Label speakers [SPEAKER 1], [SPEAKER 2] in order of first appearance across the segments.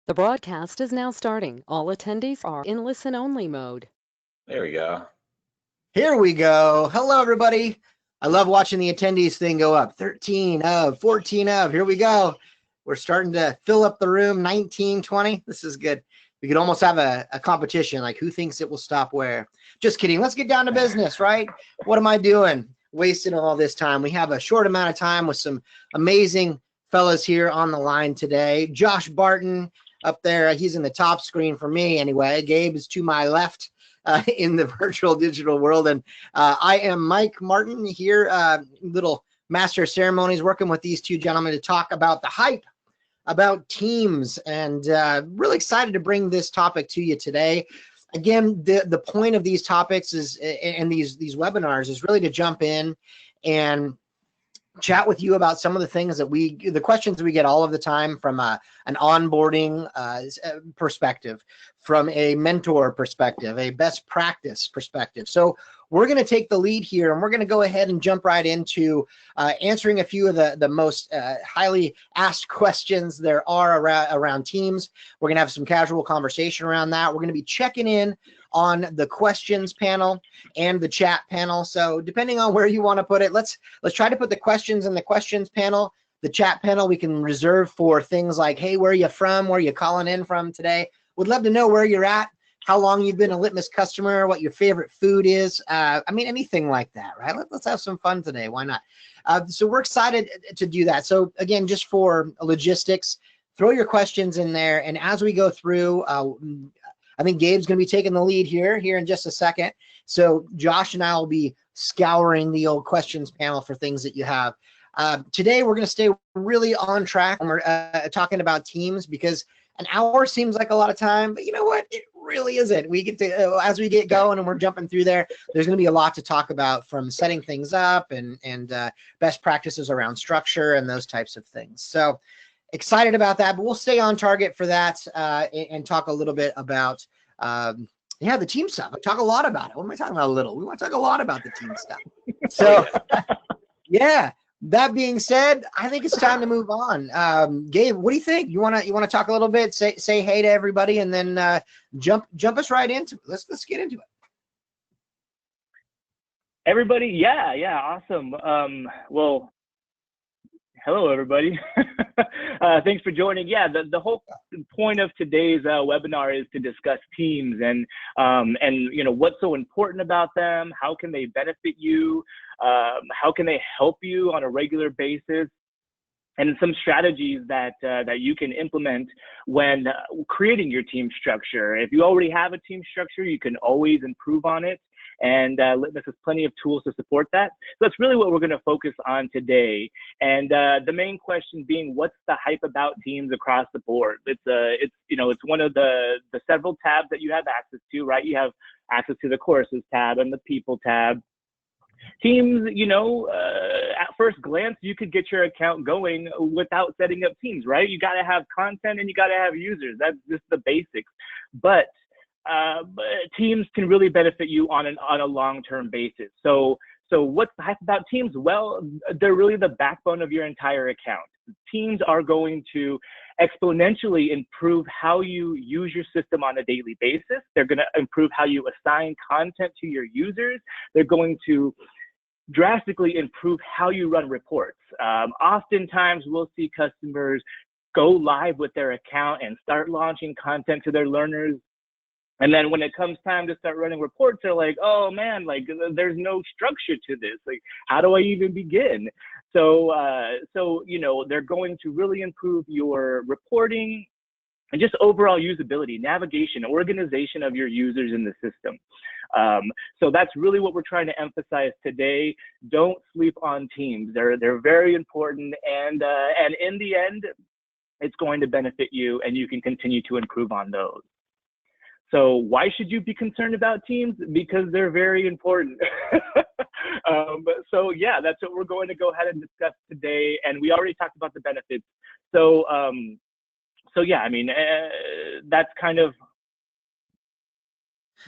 [SPEAKER 1] The broadcast is now starting. All attendees are in listen-only mode.
[SPEAKER 2] There we go.
[SPEAKER 3] Here we go. Hello, everybody. I love watching the attendees thing go up. 13 of, 14 of. Here we go. We're starting to fill up the room. 19, 20. This is good. We could almost have a competition, like who thinks it will stop where. Just kidding. Let's get down to business, right? What am I doing? Wasting all this time. We have a short amount of time with some amazing fellas here on the line today. Josh Barton up there. He's in the top screen for me anyway. Gabe is to my left. In the virtual digital world. And I am Mike Martin here, little master of ceremonies, working with these two gentlemen to talk about the hype about teams, and really excited to bring this topic to you today. Again, the point of these topics is, and these webinars, is really to jump in and chat with you about some of the things that the questions we get all of the time from an onboarding perspective, from a mentor perspective, a best practice perspective. So we're going to take the lead here, and we're going to go ahead and jump right into answering a few of the most highly asked questions there are around teams. We're going to have some casual conversation around that. We're going to be checking in on the questions panel and the chat panel. So depending on where you want to put it, let's try to put the questions in the questions panel. The chat panel we can reserve for things like, hey, where are you from? Where are you calling in from today? Would love to know where you're at, how long you've been a Litmos customer, what your favorite food is. I mean, anything like that, right? Let's have some fun today. Why not? So we're excited to do that. So again, just for logistics, throw your questions in there. And as we go through, I think Gabe's going to be taking the lead here in just a second. So Josh and I will be scouring the old questions panel for things that you have. Today, we're going to stay really on track when we're talking about teams, because an hour seems like a lot of time, but you know what? It really isn't. We get to, as we get going and we're jumping through there's going to be a lot to talk about, from setting things up and best practices around structure and those types of things. So excited about that, but we'll stay on target for that and talk a little bit about, the team stuff. I talk a lot about it. What am I talking about? A little. We want to talk a lot about the team stuff. So, yeah. That being said, I think it's time to move on. Gabe, what do you think? You want to talk a little bit? Say hey to everybody, and then jump us right into it. Let's get into it.
[SPEAKER 4] Everybody, yeah, awesome. Well, hello, everybody. Thanks for joining. Yeah, the whole point of today's webinar is to discuss teams and you know, what's so important about them, how can they benefit you, how can they help you on a regular basis, and some strategies that you can implement when creating your team structure. If you already have a team structure, you can always improve on it. And Litmos has plenty of tools to support that. So that's really what we're going to focus on today. And the main question being, what's the hype about teams across the board? It's one of the several tabs that you have access to, right? You have access to the courses tab and the people tab. Teams, you know, at first glance, you could get your account going without setting up teams, right? You got to have content and you got to have users. That's just the basics. But teams can really benefit you on a long-term basis. So what's the hype about teams? Well, they're really the backbone of your entire account. Teams are going to exponentially improve how you use your system on a daily basis. They're going to improve how you assign content to your users. They're going to drastically improve how you run reports. Oftentimes, we'll see customers go live with their account and start launching content to their learners. And then when it comes time to start running reports, they're like, oh man, like there's no structure to this. Like, how do I even begin? So you know, they're going to really improve your reporting and just overall usability, navigation, organization of your users in the system. So that's really what we're trying to emphasize today. Don't sleep on teams. They're very important, and in the end, it's going to benefit you, and you can continue to improve on those. So why should you be concerned about teams? Because they're very important. So yeah, that's what we're going to go ahead and discuss today. And we already talked about the benefits. So yeah, I mean, that's kind of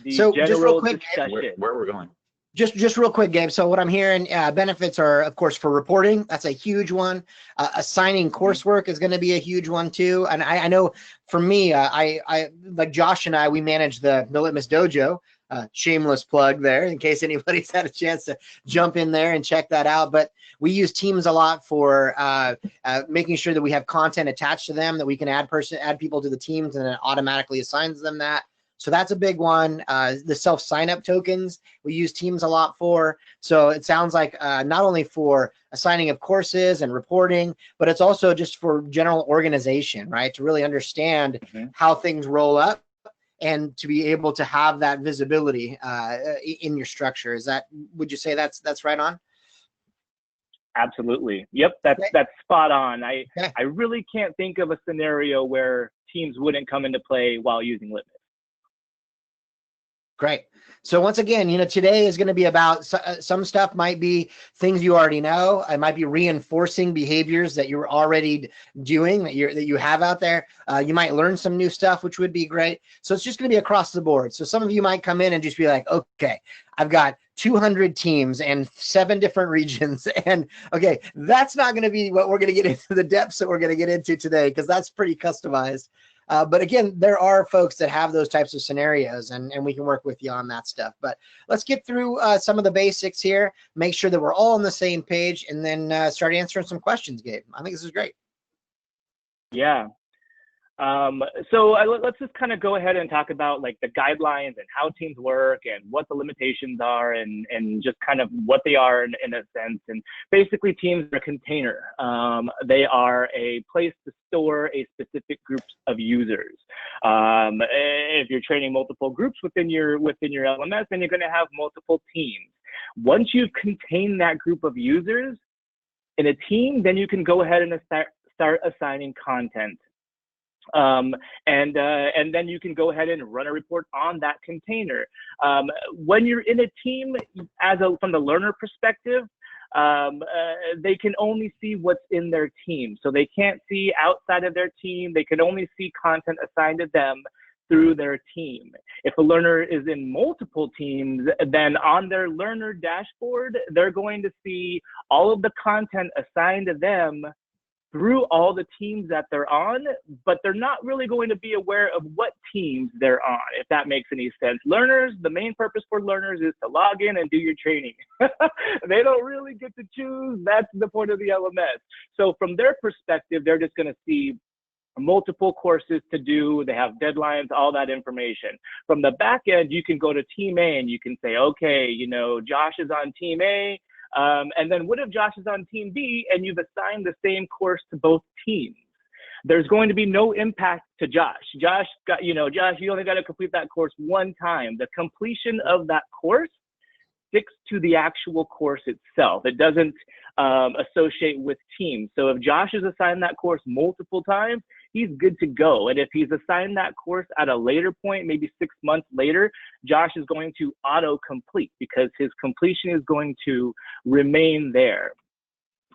[SPEAKER 4] the
[SPEAKER 3] so
[SPEAKER 4] general
[SPEAKER 3] just real quick,
[SPEAKER 4] discussion.
[SPEAKER 2] Where we're going.
[SPEAKER 3] Just real quick, Gabe. So what I'm hearing, benefits are, of course, for reporting. That's a huge one. Assigning coursework is going to be a huge one too. And I know for me, I like Josh and I, we manage the Litmos Dojo. Shameless plug there, in case anybody's had a chance to jump in there and check that out. But we use Teams a lot for making sure that we have content attached to them, that we can add people to the teams, and it automatically assigns them that. So that's a big one. The self sign-up tokens we use Teams a lot for. So it sounds like not only for assigning of courses and reporting, but it's also just for general organization, right? To really understand how things roll up and to be able to have that visibility in your structure. Would you say that's right on?
[SPEAKER 4] Absolutely. Yep, that's spot on. I really can't think of a scenario where Teams wouldn't come into play while using Litmos.
[SPEAKER 3] Great. So once again, today is going to be about some stuff might be things you already know. It might be reinforcing behaviors that you're already doing, that you have out there. You might learn some new stuff, which would be great. So it's just going to be across the board. So some of you might come in and just be like, okay, I've got 200 teams and 7 different regions. And okay, that's not going to be what we're going to get into the depths that we're going to get into today, because that's pretty customized. But again, there are folks that have those types of scenarios, and we can work with you on that stuff. But let's get through some of the basics here, make sure that we're all on the same page, and then start answering some questions, Gabe. I think this is great.
[SPEAKER 4] Yeah. So let's just kind of go ahead and talk about like the guidelines and how teams work and what the limitations are and just kind of what they are in a sense. And basically teams are a container. They are a place to store a specific group of users. If you're training multiple groups within your LMS, then you're going to have multiple teams. Once you've contained that group of users in a team, then you can go ahead and start assigning content. And then you can go ahead and run a report on that container. When you're in a team, from the learner perspective, they can only see what's in their team. So they can't see outside of their team. They can only see content assigned to them through their team. If a learner is in multiple teams, then on their learner dashboard, they're going to see all of the content assigned to them through all the teams that they're on, but they're not really going to be aware of what teams they're on, if that makes any sense. Learners, the main purpose for learners is to log in and do your training. They don't really get to choose. That's the point of the LMS. So from their perspective, they're just going to see multiple courses to do. They have deadlines, all that information. From the back end, you can go to Team A and you can say, okay, Josh is on Team A. And then what if Josh is on Team B and you've assigned the same course to both teams? There's going to be no impact to Josh. Josh, you only got to complete that course one time. The completion of that course sticks to the actual course itself. It doesn't associate with teams. So if Josh is assigned that course multiple times, he's good to go. And if he's assigned that course at a later point, maybe 6 months later, Josh is going to auto-complete because his completion is going to remain there.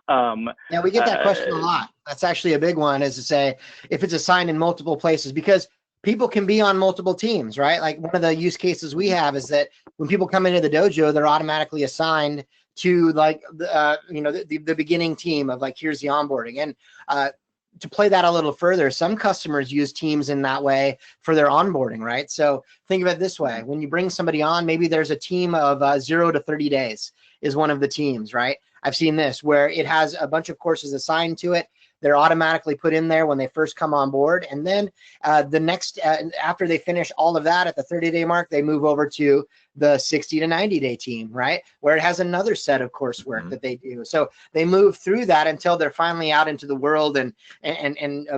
[SPEAKER 3] Yeah, we get that question a lot. That's actually a big one, is to say if it's assigned in multiple places, because people can be on multiple teams, right? Like one of the use cases we have is that when people come into the dojo, they're automatically assigned to like the beginning team of like, here's the onboarding. And to play that a little further, some customers use teams in that way for their onboarding, right? So think of it this way. When you bring somebody on, maybe there's a team of 0 to 30 days is one of the teams, right? I've seen this where it has a bunch of courses assigned to it. They're automatically put in there when they first come on board. And then the next, after they finish all of that at the 30-day mark, they move over to the 60 to 90-day team, right? Where it has another set of coursework that they do. So they move through that until they're finally out into the world and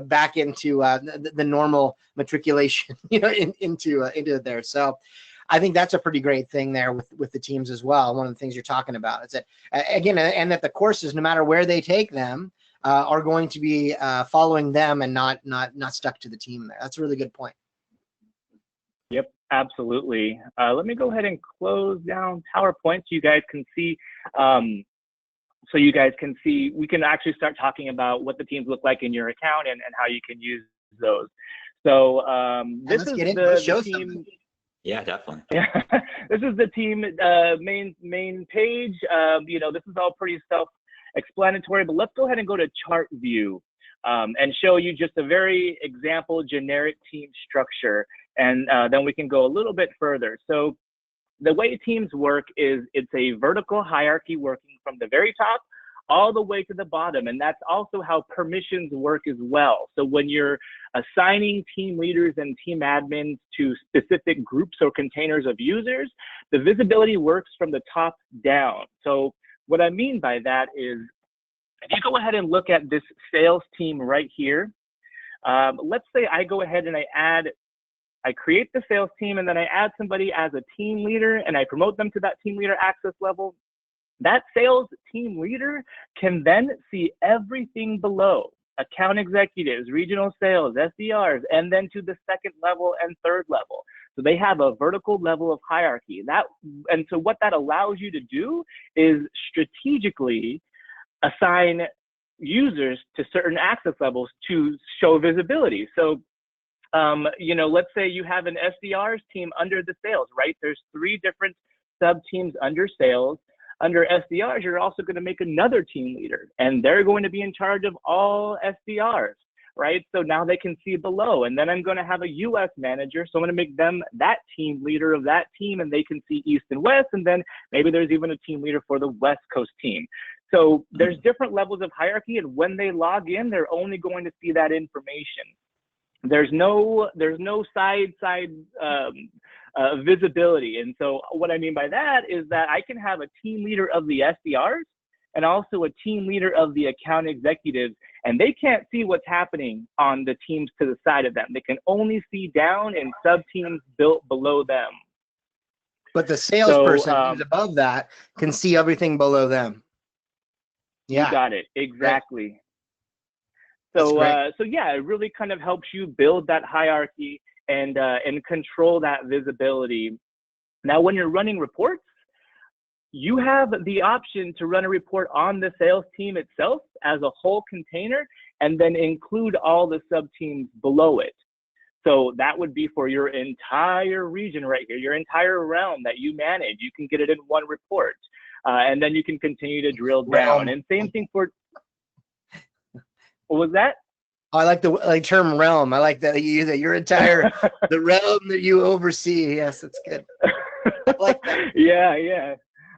[SPEAKER 3] back into the normal matriculation, into there. So I think that's a pretty great thing there with the teams as well. One of the things you're talking about is that, again, and that the courses, no matter where they take them, are going to be following them and not stuck to the team there. That's a really good point.
[SPEAKER 4] Yep, absolutely. Let me go ahead and close down PowerPoint so you guys can see. We can actually start talking about what the teams look like in your account and how you can use those. So this is the team.
[SPEAKER 2] Yeah, definitely.
[SPEAKER 4] Yeah, this is the team main page. This is all pretty self-explanatory, but let's go ahead and go to chart view and show you just a very example generic team structure, and then we can go a little bit further. So the way teams work is it's a vertical hierarchy working from the very top all the way to the bottom. And that's also how permissions work as well. So when you're assigning team leaders and team admins to specific groups or containers of users, the visibility works from the top down. So what I mean by that is, if you go ahead and look at this sales team right here, let's say I go ahead and I create the sales team, and then I add somebody as a team leader and I promote them to that team leader access level. That sales team leader can then see everything below: account executives, regional sales, SDRs, and then to the second level and third level. So they have a vertical level of hierarchy. And so what that allows you to do is strategically assign users to certain access levels to show visibility. So let's say you have an SDRs team under the sales, right? There's 3 different sub teams under sales. Under SDRs, you're also going to make another team leader, and they're going to be in charge of all SDRs, right? So now they can see below. And then I'm going to have a US manager, so I'm going to make them that team leader of that team, and they can see East and West. And then maybe there's even a team leader for the West Coast team. So there's different levels of hierarchy, and when they log in, they're only going to see that information. There's no side visibility. And so what I mean by that is that I can have a team leader of the SDRs and also a team leader of the account executives, and they can't see what's happening on the teams to the side of them. They can only see down in sub teams built below them.
[SPEAKER 3] But the salesperson who's above that can see everything below them. Yeah,
[SPEAKER 4] you got it. Exactly. Right. So yeah, it really kind of helps you build that hierarchy and control that visibility. Now, when you're running reports, you have the option to run a report on the sales team itself as a whole container, and then include all the sub teams below it. So that would be for your entire region right here, your entire realm that you manage. You can get it in one report, and then you can continue to drill down. And same thing for. What was that?
[SPEAKER 3] I like the term realm. I like that you use it. Your entire the realm that you oversee. Yes, that's good. I like that.
[SPEAKER 4] Yeah.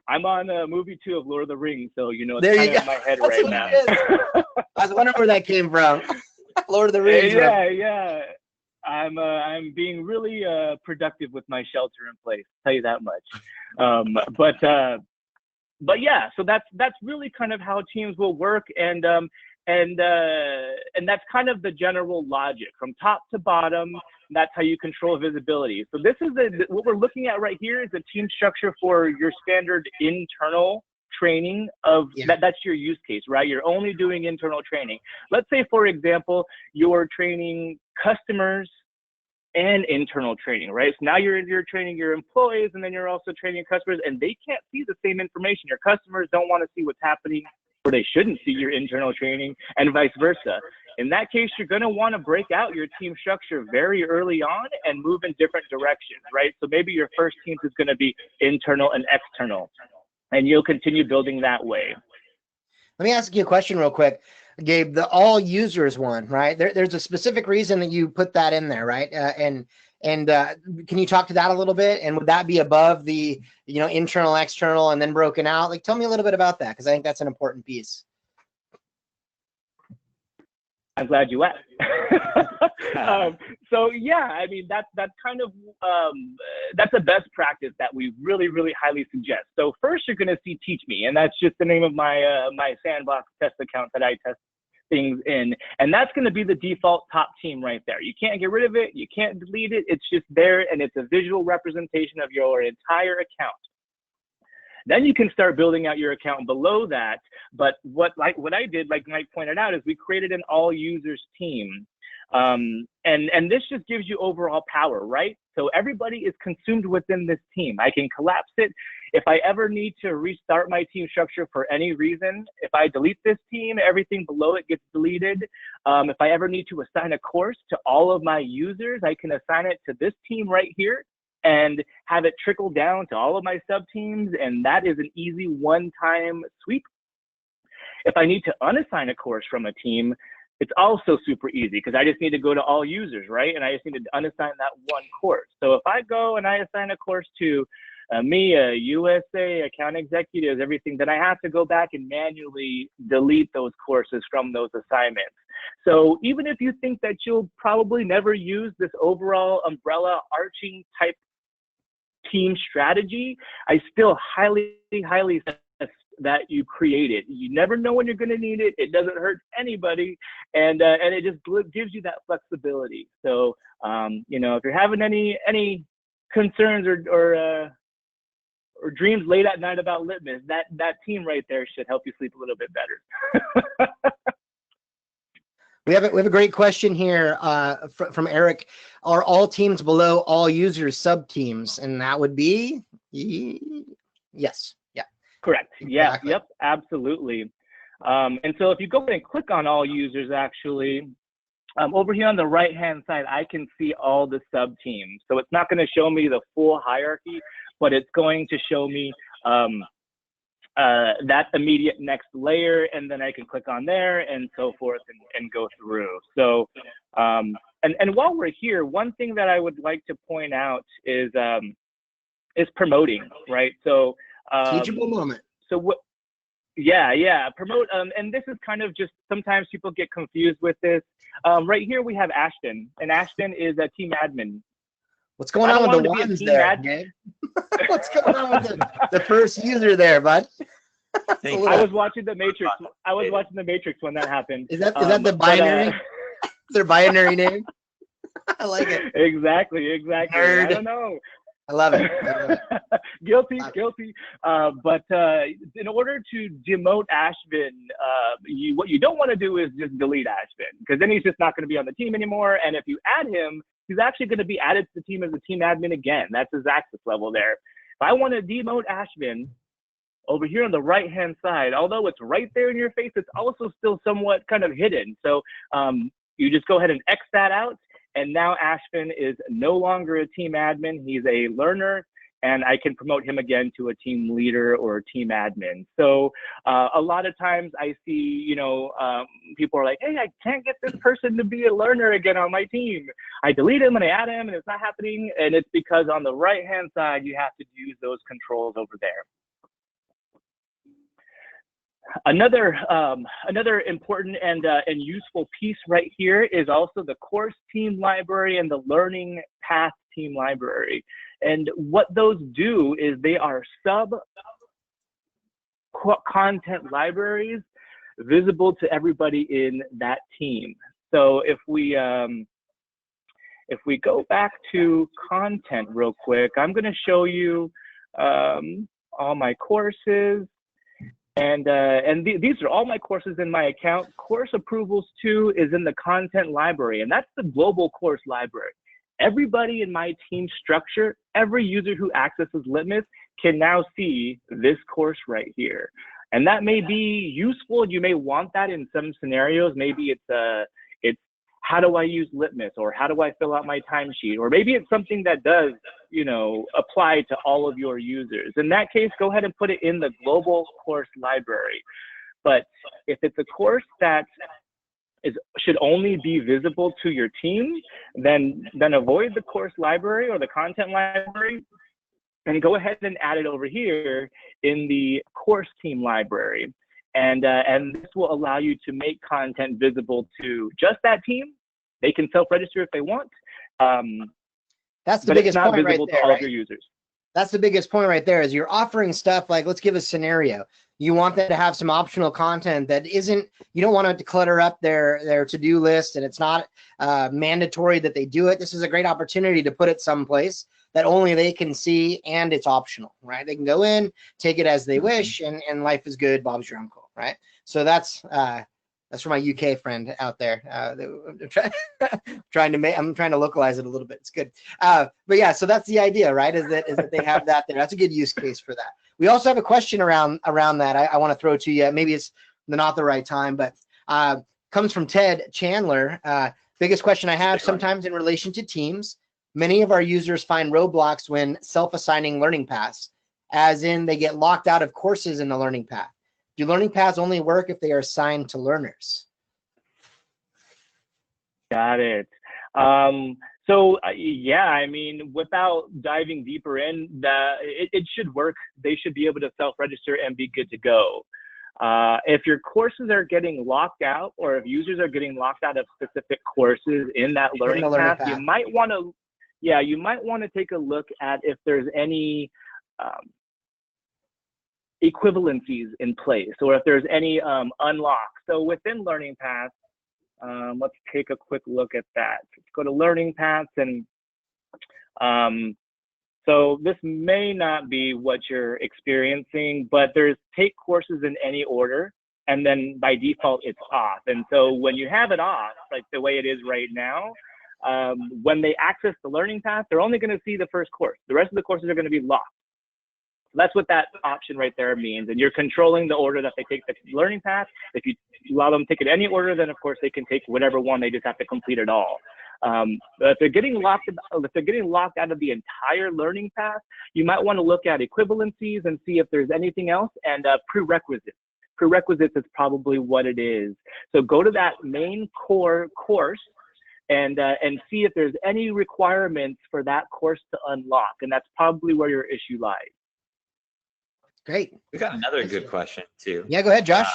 [SPEAKER 4] I'm on movie 2 of Lord of the Rings, so it's
[SPEAKER 3] there
[SPEAKER 4] kind
[SPEAKER 3] you
[SPEAKER 4] of
[SPEAKER 3] go.
[SPEAKER 4] in my head
[SPEAKER 3] That's
[SPEAKER 4] right now.
[SPEAKER 3] I was wondering where that came from. Lord of the Rings.
[SPEAKER 4] Yeah. I'm being really productive with my shelter in place. I'll tell you that much. But yeah, so that's really kind of how teams will work, and that's kind of the general logic from top to bottom. That's how you control visibility. So this is what we're looking at right here is a team structure for your standard internal training of that's your use case, right? You're only doing internal training. Let's say, for example, you're training customers and internal training, right? So now you're training your employees, and then you're also training customers, and they can't see the same information. Your customers don't want to see what's happening, or they shouldn't see your internal training, and vice versa. In that case, you're going to want to break out your team structure very early on and move in different directions, right? So maybe your first team is going to be internal and external, and you'll continue building that way.
[SPEAKER 3] Let me ask you a question real quick, Gabe. The all users one, right? There's a specific reason that you put that in there, right? And can you talk to that a little bit? And would that be above the internal, external, and then broken out? Like, tell me a little bit about that, because I think that's an important piece.
[SPEAKER 4] I'm glad you asked. So yeah, I mean that's kind of that's the best practice that we really highly suggest. So first, you're going to see Teach Me, and that's just the name of my my sandbox test account that I test things in, and that's going to be the default top team right there. You can't get rid of it, you can't delete it. It's just there, and it's a visual representation of your entire account. Then you can start building out your account below that. But what I did, like Mike pointed out, is we created an all users team. And this just gives you overall power, right? So everybody is consumed within this team. I can collapse it. If I ever need to restart my team structure for any reason, if I delete this team, everything below it gets deleted. If I ever need to assign a course to all of my users, I can assign it to this team right here. and have it trickle down to all of my sub teams. And that is an easy one-time sweep. If I need to unassign a course from a team, it's also super easy because I just need to go to all users, right? And I just need to unassign that one course. So if I go and I assign a course to EMEA, USA, account executives, everything, then I have to go back and manually delete those courses from those assignments. So even if you think that you'll probably never use this overall umbrella arching type team strategy, I still highly suggest that you create it. You never know when you're going to need it. It doesn't hurt anybody, and it just gives you that flexibility. So you know, if you're having any concerns or dreams late at night about Litmos, that team right there should help you sleep a little bit better.
[SPEAKER 3] We have a great question here from Eric. Are all teams below all users sub teams? And that would be yes. Yeah.
[SPEAKER 4] Correct. Yeah.
[SPEAKER 3] Exactly.
[SPEAKER 4] Yep. Absolutely. And so if you go ahead and click on all users, actually, over here on the right hand side, I can see all the sub teams. So it's not going to show me the full hierarchy, but it's going to show me that immediate next layer, and then I can click on there and so forth and go through. So and while we're here, one thing that I would like to point out is promoting, right? So
[SPEAKER 3] Teachable moment.
[SPEAKER 4] So what? Yeah, promote. And this is kind of just, sometimes people get confused with this. Right here we have Ashton, and Ashton is a team admin.
[SPEAKER 3] What's going on with the ones there, Gabe? What's going on with the first user there, bud?
[SPEAKER 4] I was watching the Matrix. I was watching the Matrix when that happened.
[SPEAKER 3] Is that the binary? Their binary name? I like it.
[SPEAKER 4] Exactly.
[SPEAKER 3] Nerd.
[SPEAKER 4] I don't know.
[SPEAKER 3] I love it.
[SPEAKER 4] Guilty. But in order to demote Ashvin, what you don't want to do is just delete Ashvin, because then he's just not going to be on the team anymore. And if you add him, he's actually going to be added to the team as a team admin again. That's his access level there. If I want to demote Ashvin, over here on the right-hand side, although it's right there in your face, it's also still somewhat kind of hidden. So you just go ahead and X that out. And now Ashvin is no longer a team admin. He's a learner, and I can promote him again to a team leader or a team admin. So a lot of times I see, you know, people are like, hey, I can't get this person to be a learner again on my team. I delete him and I add him and it's not happening. And it's because on the right-hand side, you have to use those controls over there. Another important and useful piece right here is also the course team library and the learning path team library. And what those do is they are sub content libraries visible to everybody in that team. So if we go back to content real quick, I'm going to show you all my courses. And these are all my courses in my account. Course approvals too is in the content library, and that's the global course library. Everybody in my team structure, every user who accesses Litmos can now see this course right here. And that may be useful. You may want that in some scenarios. Maybe it's how do I use Litmos, or how do I fill out my timesheet? Or maybe it's something that does, you know, apply to all of your users. In that case, go ahead and put it in the global course library. But if it's a course that should only be visible to your team, then avoid the course library or the content library and go ahead and add it over here in the course team library. And this will allow you to make content visible to just that team. They can self-register if they want.
[SPEAKER 3] That's the biggest point right there. But it's not
[SPEAKER 4] visible to all of your users.
[SPEAKER 3] That's the biggest point right there, is you're offering stuff like, let's give a scenario. You want them to have some optional content that isn't, you don't want to clutter up their to-do list, and it's not mandatory that they do it. This is a great opportunity to put it someplace that only they can see, and it's optional, right? They can go in, take it as they wish, and life is good, Bob's your uncle, right? So that's for my UK friend out there. I'm trying to localize it a little bit. It's good. But yeah, so that's the idea, right? Is that they have that there. That's a good use case for that. We also have a question around that I want to throw to you. Maybe it's not the right time, but comes from Ted Chandler. Biggest question I have sometimes in relation to teams. Many of our users find roadblocks when self-assigning learning paths, as in they get locked out of courses in the learning path. Do learning paths only work if they are assigned to learners?
[SPEAKER 4] Got it. Yeah, I mean, without diving deeper in, it should work. They should be able to self-register and be good to go. If your courses are getting locked out, or if users are getting locked out of specific courses in that learning path, you might want to take a look at if there's any equivalencies in place, or if there's any unlocks. So within learning paths, let's take a quick look at that. Let's go to learning paths, and so this may not be what you're experiencing, but there's take courses in any order, and then by default it's off. And so when you have it off, like the way it is right now, when they access the learning path, they're only going to see the first course. The rest of the courses are going to be locked. That's what that option right there means. And you're controlling the order that they take the learning path. If you allow them to take it any order, then of course they can take whatever one. They just have to complete it all. But if they're getting locked out of the entire learning path, you might want to look at equivalencies and see if there's anything else, and prerequisites. Prerequisites is probably what it is. So go to that main core course and see if there's any requirements for that course to unlock. And that's probably where your issue lies.
[SPEAKER 3] Great.
[SPEAKER 2] We got another good question too.
[SPEAKER 3] Yeah, go ahead, Josh.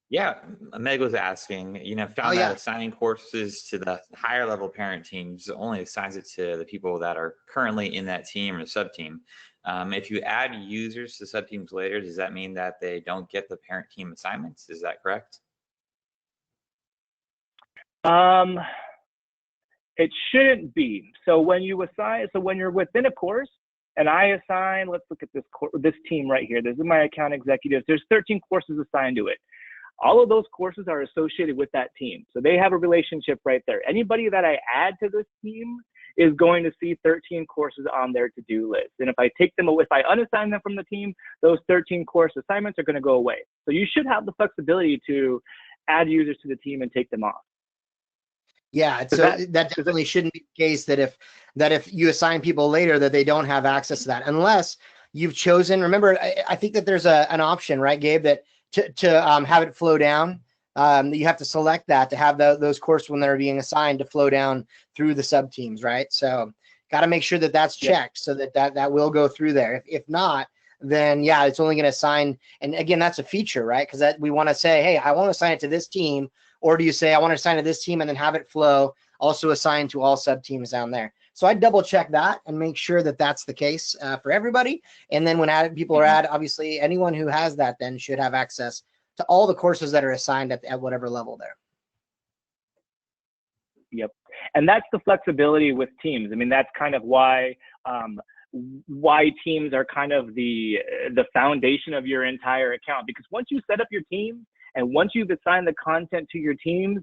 [SPEAKER 2] Yeah, Meg was asking, found that assigning courses to the higher level parent teams only assigns it to the people that are currently in that team or sub team. If you add users to sub teams later, does that mean that they don't get the parent team assignments? Is that correct?
[SPEAKER 4] It shouldn't be. So when you assign, so when you're within a course, and I assign, let's look at this team right here. This is my account executives. There's 13 courses assigned to it. All of those courses are associated with that team. So they have a relationship right there. Anybody that I add to this team is going to see 13 courses on their to-do list. And if I unassign them from the team, those 13 course assignments are going to go away. So you should have the flexibility to add users to the team and take them off.
[SPEAKER 3] Yeah, so that definitely shouldn't be the case, that if you assign people later, that they don't have access to that, unless you've chosen. Remember, I think that there's an option, right, Gabe, that to have it flow down. You have to select that to have those courses when they're being assigned to flow down through the sub teams, right? So got to make sure that that's checked, so that will go through there. If not, then yeah, it's only going to assign. And again, that's a feature, right? Because that we want to say, hey, I want to assign it to this team. Or do you say, I want to assign to this team and then have it flow, also assign to all sub teams down there? So I double check that and make sure that that's the case for everybody. And then when people are added, obviously anyone who has that then should have access to all the courses that are assigned at whatever level there.
[SPEAKER 4] Yep. And that's the flexibility with teams. I mean, that's kind of why teams are kind of the foundation of your entire account. Because once you set up your team, and once you've assigned the content to your teams,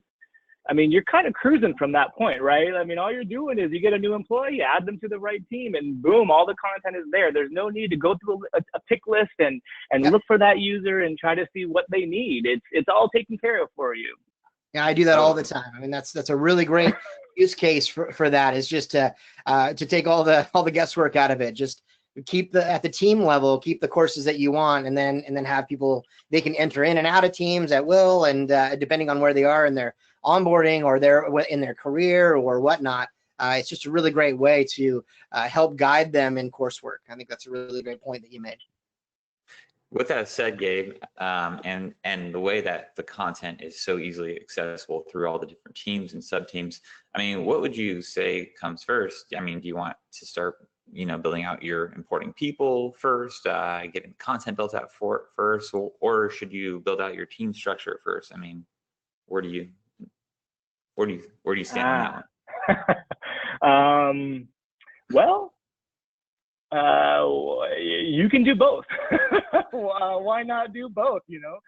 [SPEAKER 4] I mean, you're kind of cruising from that point, right? I mean, all you're doing is you get a new employee, add them to the right team, and boom, all the content is there. There's no need to go through a pick list and look for that user and try to see what they need. It's all taken care of for you.
[SPEAKER 3] Yeah, I do that all the time. I mean, that's a really great use case for that, is just to take all the guesswork out of it. Just keep at the team level, keep the courses that you want, and then have people, they can enter in and out of teams at will, and depending on where they are in their onboarding or in their career or whatnot. It's just a really great way to help guide them in coursework. I think that's a really great point that you made.
[SPEAKER 2] With that said, Gabe, and the way that the content is so easily accessible through all the different teams and sub teams, I mean, what would you say comes first? I mean, do you want to start building out your importing people first, getting content built out first, or should you build out your team structure first? I mean, where do you stand on that one?
[SPEAKER 4] Well, you can do both. Why not do both?
[SPEAKER 2] Sure.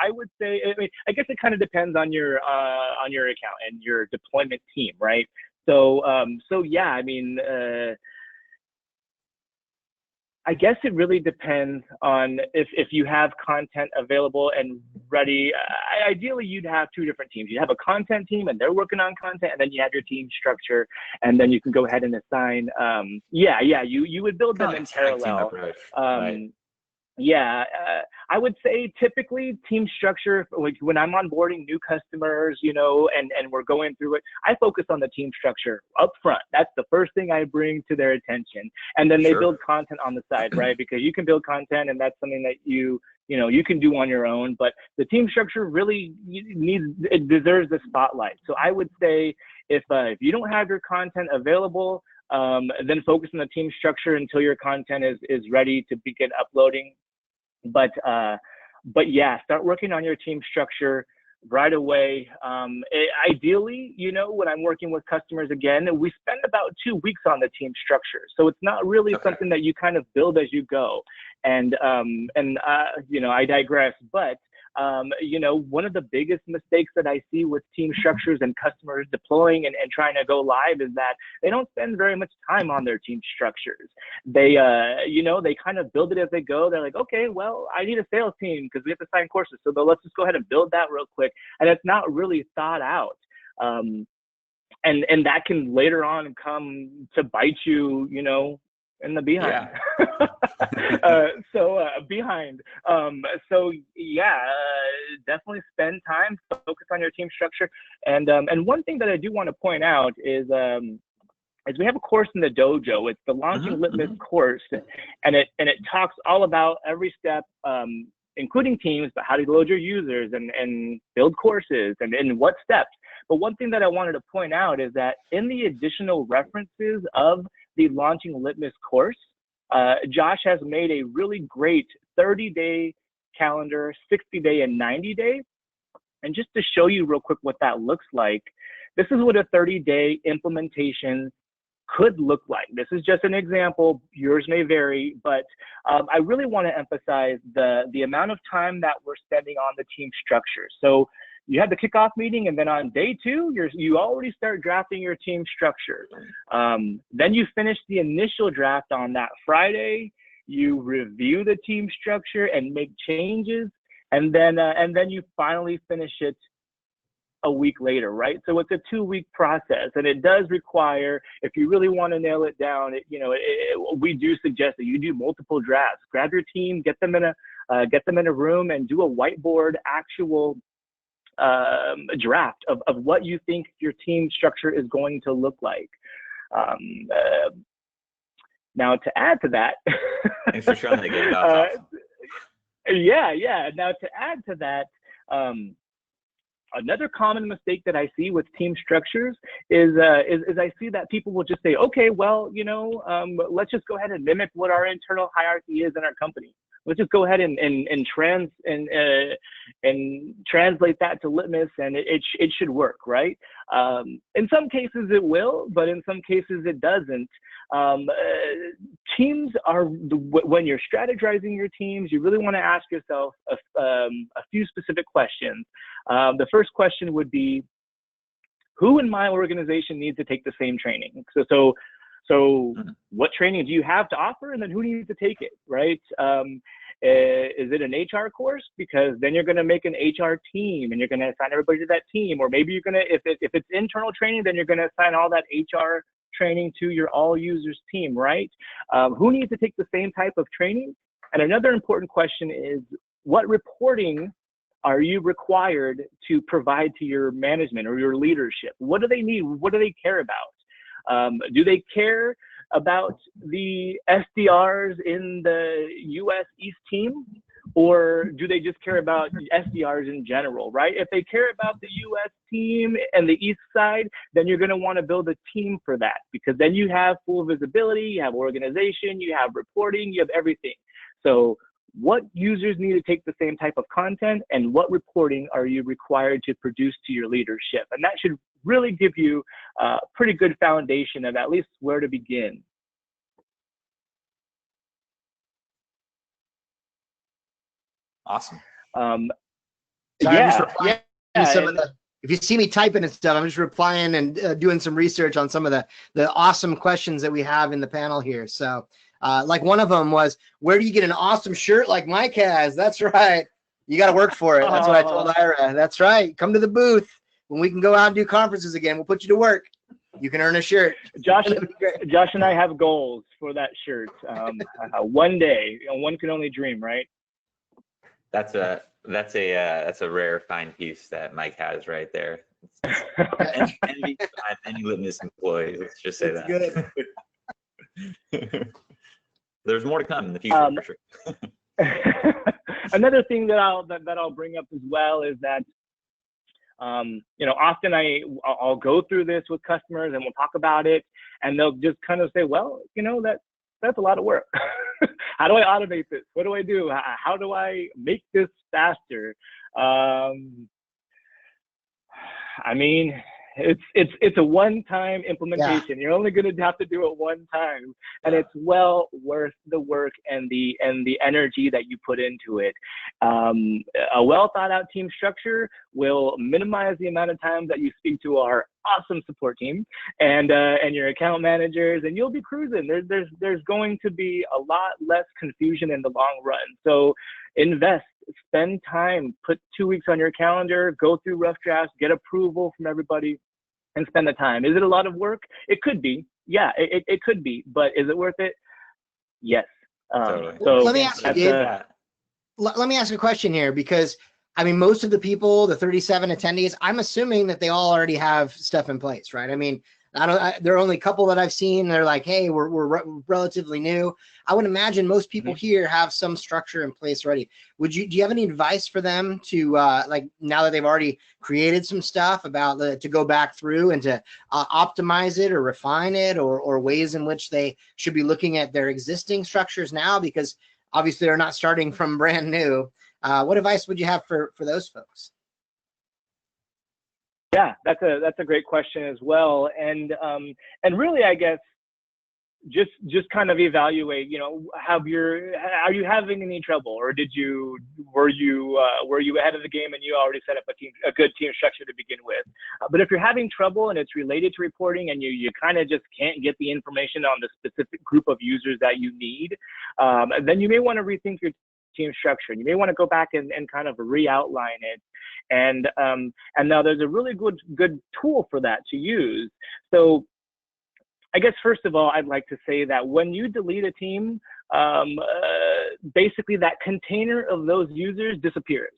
[SPEAKER 4] I would say, I guess it kind of depends on your account and your deployment team, right? So yeah, I mean, I guess it really depends on if you have content available and ready. Ideally, you'd have two different teams. You have a content team and they're working on content, and then you have your team structure, and then you can go ahead and assign. You would build them in parallel.
[SPEAKER 2] Right.
[SPEAKER 4] Yeah, I would say typically team structure, like when I'm onboarding new customers, and we're going through it, I focus on the team structure up front. That's the first thing I bring to their attention. And then they build content on the side, right? Because you can build content, and that's something that you can do on your own, but the team structure really deserves the spotlight. So I would say if you don't have your content available, then focus on the team structure until your content is ready to begin uploading. But yeah, start working on your team structure right away. Ideally, when I'm working with customers again, we spend about 2 weeks on the team structure. So it's not really something that you kind of build as you go. And I digress, but one of the biggest mistakes that I see with team structures and customers deploying and trying to go live is that they don't spend very much time on their team structures. They kind of build it as they go. They're like, okay, well, I need a sales team because we have to sign courses. So let's just go ahead and build that real quick. And it's not really thought out. And that can later on come to bite you, in the behind. Behind. Definitely spend time, focus on your team structure. And one thing that I do want to point out is we have a course in the Dojo. It's the Launching Litmos course, and it talks all about every step, including teams, but how to load your users and build courses and in what steps. But one thing that I wanted to point out is that in the additional references of the Launching Litmos course, Josh has made a really great 30-day calendar, 60-day, and 90-day. And just to show you real quick what that looks like, this is what a 30-day implementation could look like. This is just an example. Yours may vary, but I really want to emphasize the amount of time that we're spending on the team structure. So you have the kickoff meeting, and then on day 2, you already start drafting your team structure. Then you finish the initial draft on that Friday. You review the team structure and make changes, and then you finally finish it a week later, right? So it's a 2-week process, and it does require, if you really want to nail it down, we do suggest that you do multiple drafts. Grab your team, get them in a room, and do a whiteboard actual draft of what you think your team structure is going to look like. Now, to add to that,
[SPEAKER 2] thanks for showing that, Gabe. Awesome.
[SPEAKER 4] Yeah. Now, to add to that, another common mistake that I see with team structures is I see that people will just say, okay, well, let's just go ahead and mimic what our internal hierarchy is in our company. Let's just go ahead and translate that to Litmos, and it should work, right? In some cases it will, but in some cases it doesn't. Teams are, when you're strategizing your teams, you really want to ask yourself a few specific questions. The first question would be, who in my organization needs to take the same training? So what training do you have to offer, and then who needs to take it, right? Is it an HR course? Because then you're going to make an HR team, and you're going to assign everybody to that team. Or maybe you're going to, if it's internal training, then you're going to assign all that HR training to your all users team, right? Who needs to take the same type of training? And another important question is, what reporting are you required to provide to your management or your leadership? What do they need? What do they care about? Do they care about the SDRs in the US East team, or do they just care about SDRs in general, right? If they care about the US team and the East side, then you're going to want to build a team for that, because then you have full visibility, you have organization, you have reporting, you have everything. So what users need to take the same type of content, and what reporting are you required to produce to your leadership? And that should really give you a pretty good foundation of at least where to begin.
[SPEAKER 2] Awesome.
[SPEAKER 3] If you see me typing and stuff, I'm just replying and doing some research on some of the awesome questions that we have in the panel here. So Like one of them was, where do you get an awesome shirt like Mike has? That's right. You got to work for it. That's what I told Ira. That's right. Come to the booth when we can go out and do conferences again. We'll put you to work. You can earn a shirt.
[SPEAKER 4] Josh and I have goals for that shirt. One day, one can only dream, right?
[SPEAKER 2] That's a rare fine piece that Mike has right there. Envy by any Litmos employee. Let's just say
[SPEAKER 3] It's
[SPEAKER 2] that. Good. There's more to come in the future for sure.
[SPEAKER 4] Another thing that I'll bring up as well is that often I'll go through this with customers and we'll talk about it, and they'll just kind of say, well, that's a lot of work. How do I automate this? What do I do? How do I make this faster? It's a one-time implementation. Yeah. You're only going to have to do it one time, and it's well worth the work and the energy that you put into it. A well thought out team structure will minimize the amount of time that you speak to our awesome support team and your account managers, and you'll be cruising. There's going to be a lot less confusion in the long run. So invest. Spend time, put 2 weeks on your calendar, go through rough drafts, get approval from everybody, and spend the time. Is it a lot of work? It could be. Yeah, it could be. But is it worth it? Yes.
[SPEAKER 2] Totally.
[SPEAKER 3] So let me ask you, let me ask a question here, because most of the people, the 37 attendees, I'm assuming that they all already have stuff in place, right? There are only a couple that I've seen. They're like, hey, we're relatively new. I would imagine most people here have some structure in place already. Do you have any advice for them to now that they've already created some stuff about to go back through and to optimize it or refine it, or ways in which they should be looking at their existing structures now, because obviously they're not starting from brand new. What advice would you have for those folks?
[SPEAKER 4] Yeah, that's a great question as well, and really, I guess just kind of evaluate. Are you having any trouble, or were you ahead of the game and you already set up a good team structure to begin with? But if you're having trouble and it's related to reporting and you kind of just can't get the information on the specific group of users that you need, then you may want to rethink your team structure. You may want to go back and kind of re-outline it. And now there's a really good tool for that to use. So I guess first of all, I'd like to say that when you delete a team, basically that container of those users disappears.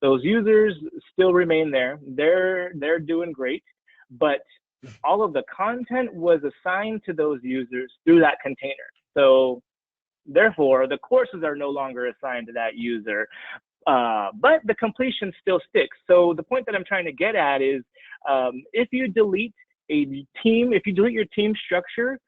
[SPEAKER 4] Those users still remain there. They're doing great, but all of the content was assigned to those users through that container. So therefore, the courses are no longer assigned to that user. But the completion still sticks. So the point that I'm trying to get at is, if you delete your team structure,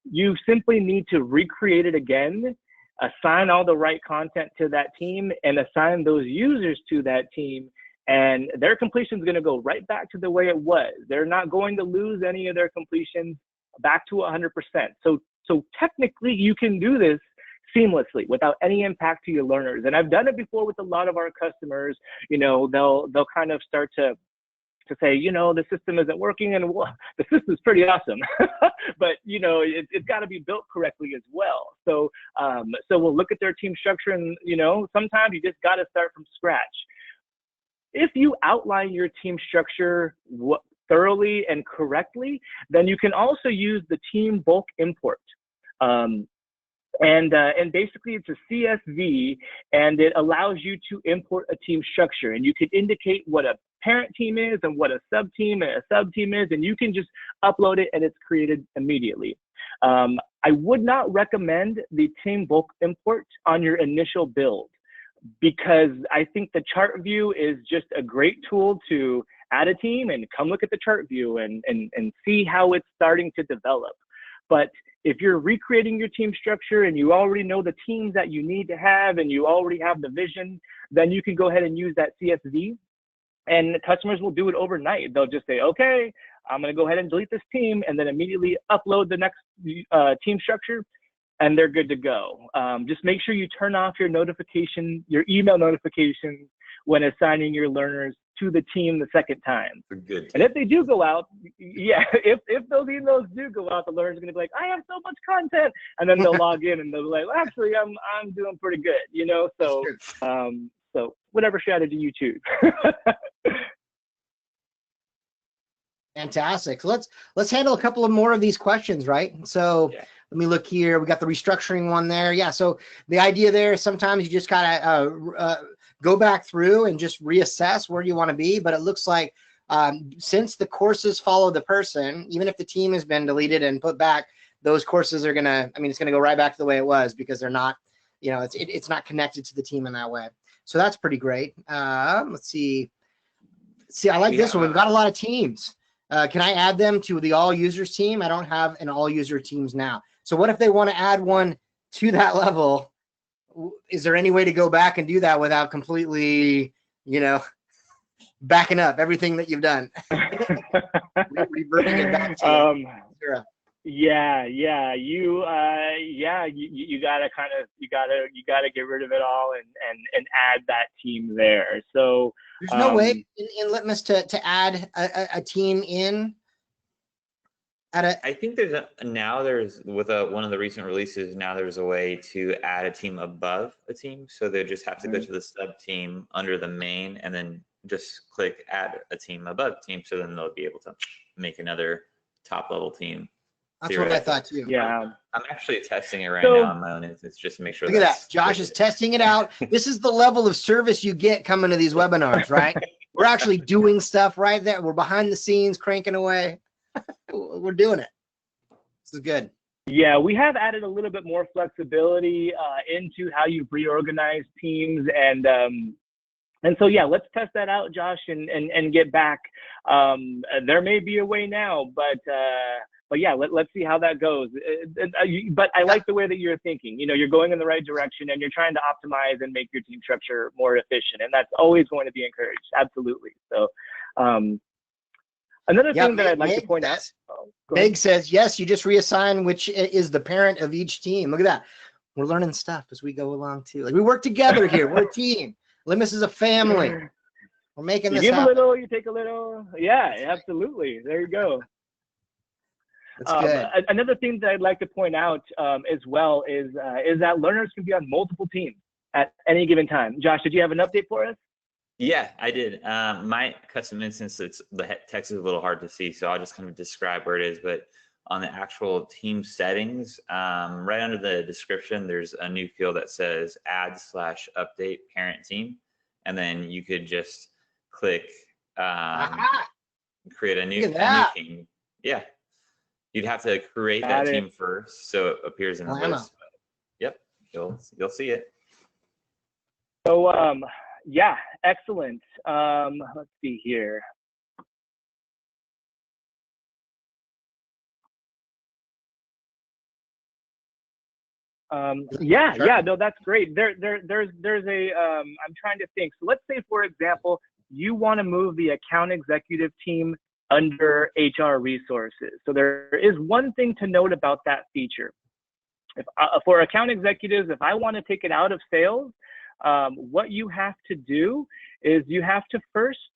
[SPEAKER 4] you simply need to recreate it again, assign all the right content to that team, and assign those users to that team, and their completion is going to go right back to the way it was. They're not going to lose any of their completions back to 100%. So technically, you can do this seamlessly without any impact to your learners. And I've done it before with a lot of our customers. They'll kind of start to say, the system isn't working, and the system's pretty awesome, but it's got to be built correctly as well. So we'll look at their team structure, and sometimes you just got to start from scratch. If you outline your team structure thoroughly and correctly, then you can also use the team bulk import. And basically it's a CSV, and it allows you to import a team structure, and you can indicate what a parent team is and what a sub team is, and you can just upload it and it's created immediately. I would not recommend the team bulk import on your initial build, because I think the chart view is just a great tool to add a team and come look at the chart view and see how it's starting to develop. But if you're recreating your team structure and you already know the teams that you need to have and you already have the vision, then you can go ahead and use that CSV, and customers will do it overnight. They'll just say, okay, I'm going to go ahead and delete this team, and then immediately upload the next team structure, and they're good to go. Just make sure you turn off your email notifications when assigning your learners to the team the second time.
[SPEAKER 2] For good.
[SPEAKER 4] And if they do go out, yeah, if those emails do go out, the learner's going to be like, I have so much content, and then they'll log in and they'll be like, well, actually, I'm doing pretty good, you know. So so whatever strategy you choose.
[SPEAKER 3] Fantastic. So let's handle a couple of more of these questions, right? So let me look here. We got the restructuring one there. Yeah. So the idea there is sometimes you just gotta go back through and just reassess where you want to be. But it looks like since the courses follow the person, even if the team has been deleted and put back, those courses are gonna. I mean, it's gonna go right back to the way it was because they're not. You know, it's not connected to the team in that way. So that's pretty great. Let's see. I like this one. We've got a lot of teams. Can I add them to the all users team? I don't have an all user teams now. So what if they want to add one to that level? Is there any way to go back and do that without completely, you know, backing up everything that you've done? Reverting it back to zero.
[SPEAKER 4] Yeah, you gotta get rid of it all and add that team there. So
[SPEAKER 3] there's no way in Litmos to add a team in.
[SPEAKER 2] I think there's with one of the recent releases now there's a way to add a team above a team. So they just have to go to the sub team under the main and then just click add a team above team. So then they'll be able to make another top level team.
[SPEAKER 3] That's what I thought too.
[SPEAKER 4] Yeah.
[SPEAKER 2] I'm actually testing it right now on my own. It's just to make sure.
[SPEAKER 3] Look at that. Josh is testing it out. This is the level of service you get coming to these webinars, right? We're actually doing stuff right there. We're behind the scenes cranking away. We're doing it. This is good.
[SPEAKER 4] Yeah, we have added a little bit more flexibility into how you've reorganized teams and so yeah, let's test that out, Josh, and get back. There may be a way now, but yeah, let's see how that goes. But I like the way that you're thinking. You know, you're going in the right direction and you're trying to optimize and make your team structure more efficient. And that's always going to be encouraged. Absolutely. So another thing that I'd like to point out.
[SPEAKER 3] Meg says, yes, you just reassign which is the parent of each team. Look at that. We're learning stuff as we go along too. Like we work together here. We're a team. Litmos is a family. We're making this happen.
[SPEAKER 4] You give a little, you take a little. Yeah, absolutely. There you go. Another thing that I'd like to point out as well is that learners can be on multiple teams at any given time. Josh, did you have an update for us?
[SPEAKER 2] Yeah, I did. My custom instance, the text is a little hard to see, so I'll just kind of describe where it is. But on the actual team settings, right under the description, there's a new field that says add/update parent team. And then you could just click create a new team. Yeah. You'd have to create that team first, so it appears in the list. Yep, you'll see it.
[SPEAKER 4] So yeah, excellent. Let's see here. Yeah, no, that's great. There's a I'm trying to think. So let's say, for example, you want to move the account executive team under HR resources. So there is one thing to note about that feature. If for account executives, if I want to take it out of sales, what you have to do is you have to first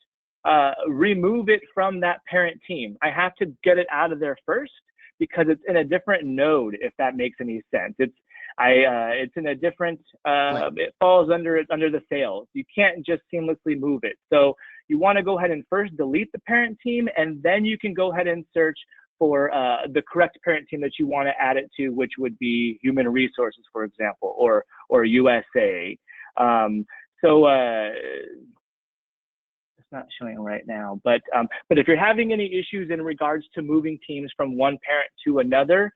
[SPEAKER 4] remove it from that parent team. I have to get it out of there first because it's in a different node, if that makes any sense. It's in a different, it falls under the sales. You can't just seamlessly move it. So you want to go ahead and first delete the parent team, and then you can go ahead and search for the correct parent team that you want to add it to, which would be human resources, for example, or USA. It's not showing right now, but if you're having any issues in regards to moving teams from one parent to another,